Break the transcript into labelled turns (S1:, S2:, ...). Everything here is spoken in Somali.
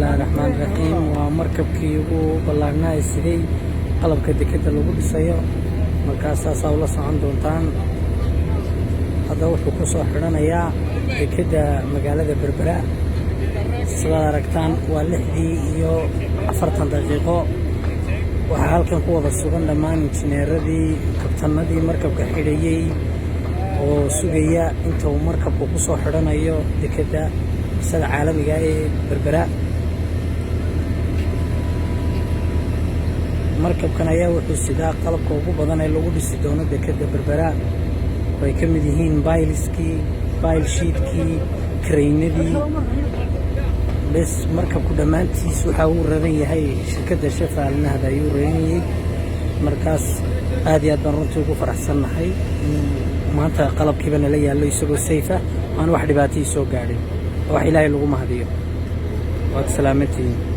S1: bismillaahi raxmaani raxiim. waa markabkii ugu ballaarnaa sidey qalabka dekeda lagu dhisayo, markaas saasaa ula socon doontaan. hadda wuxuu ku soo xidhanayaa dekeda magaalada Berbera. sidaad aragtaan waa 6:40 daqiiqo. waxaa halkan ku wada sugan dhammaan injineeradii, kabtanadii markabka xidhayey oo sugaya inta uu markabku ku soo xidhanayo dekeda sida caalamiga ee Berbera. markabkan ayaa wuxuu sidaa qalabka ugu badan ee lagu dhisi doono dekeda Berbera. way ka mid yihiin baylskii, baylshiidkii, kareynadii. bes markabku dhammaantiis waxa uu raran yahay shirkadda Shafaalnahda ayuu raranayay. markaas aad iyo aad baan runtii ugu faraxsannahay maanta qalabkiiba nala yaallo isagoo safe ah aan wax dhibaato soo gaadhin. wax ilaahay lagu mahadiyo. waad salaamantihiin.